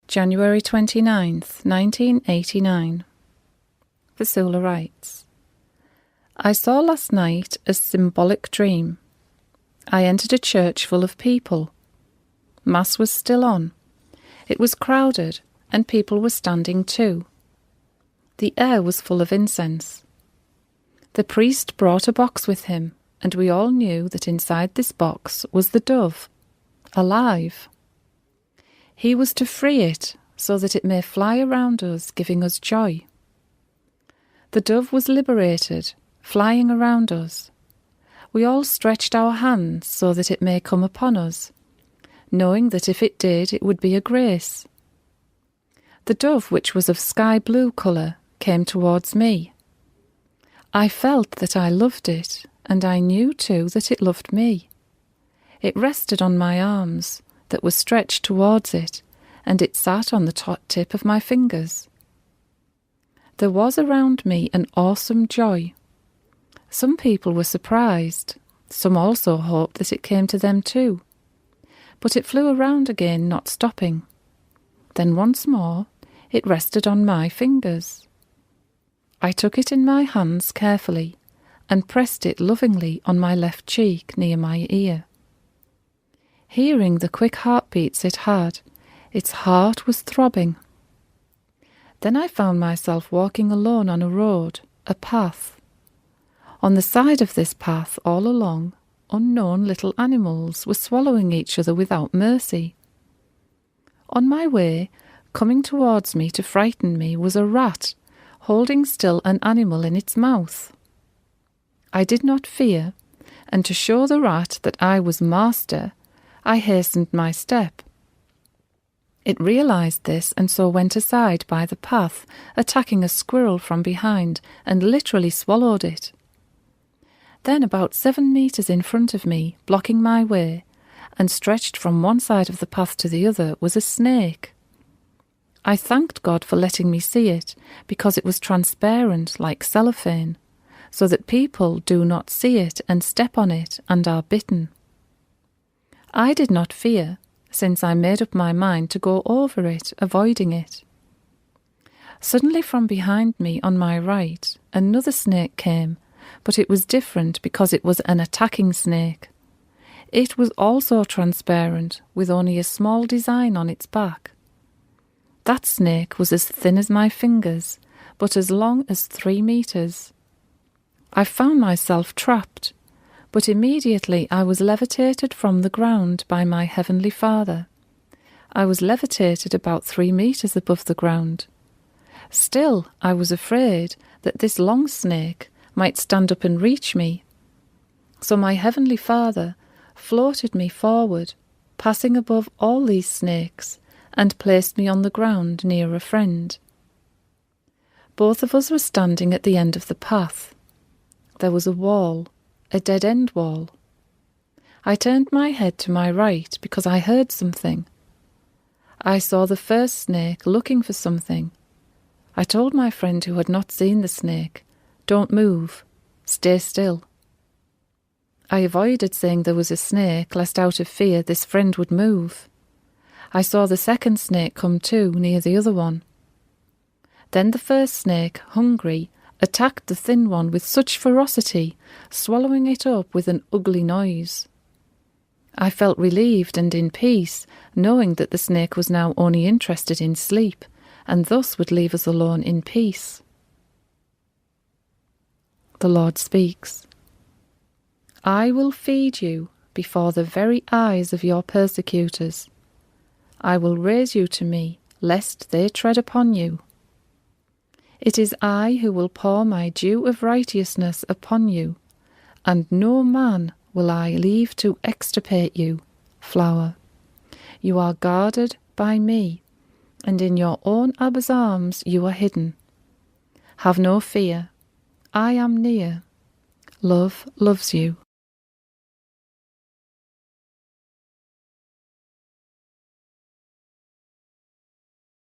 January 29th, 1989. Vassula writes, I saw last night a symbolic dream. I entered a church full of people. Mass was still on. It was crowded, and people were standing too. The air was full of incense. The priest brought a box with him, and we all knew that inside this box was the dove, alive. He was to free it so that it may fly around us, giving us joy. The dove was liberated, flying around us. We all stretched our hands so that it may come upon us, knowing that if it did, it would be a grace. The dove, which was of sky blue colour, came towards me. I felt that I loved it, and I knew too that it loved me. It rested on my arms that were stretched towards it, and it sat on the top tip of my fingers. There was around me an awesome joy. Some people were surprised. Some also hoped that it came to them too. But it flew around again, not stopping. Then once more it rested on my fingers. I took it in my hands carefully and pressed it lovingly on my left cheek near my ear. Hearing the quick heartbeats it had, its heart was throbbing. Then I found myself walking alone on a road, a path. On the side of this path, all along, unknown little animals were swallowing each other without mercy. On my way, coming towards me to frighten me, was a rat, holding still an animal in its mouth. I did not fear, and to show the rat that I was master, I hastened my step. It realized this and so went aside by the path, attacking a squirrel from behind, and literally swallowed it. Then about 7 meters in front of me, blocking my way, and stretched from one side of the path to the other, was a snake. I thanked God for letting me see it, because it was transparent like cellophane, so that people do not see it and step on it and are bitten. I did not fear, since I made up my mind to go over it, avoiding it. Suddenly from behind me on my right, another snake came, but it was different because it was an attacking snake. It was also transparent, with only a small design on its back. That snake was as thin as my fingers, but as long as 3 meters. I found myself trapped, but immediately I was levitated from the ground by my Heavenly Father. I was levitated about 3 meters above the ground. Still, I was afraid that this long snake might stand up and reach me. So my Heavenly Father floated me forward, passing above all these snakes, and placed me on the ground near a friend. Both of us were standing at the end of the path. There was a wall, a dead-end wall. I turned my head to my right because I heard something. I saw the first snake looking for something. I told my friend who had not seen the snake, "Don't move, stay still." I avoided saying there was a snake, lest out of fear this friend would move. I saw the second snake come too, near the other one. Then the first snake, hungry, attacked the thin one with such ferocity, swallowing it up with an ugly noise. I felt relieved and in peace, knowing that the snake was now only interested in sleep, and thus would leave us alone in peace. The Lord speaks. I will feed you before the very eyes of your persecutors. I will raise you to me, lest they tread upon you. It is I who will pour my dew of righteousness upon you, and no man will I leave to extirpate you, flower. You are guarded by me, and in your own Abba's arms you are hidden. Have no fear. I am near. Love loves you.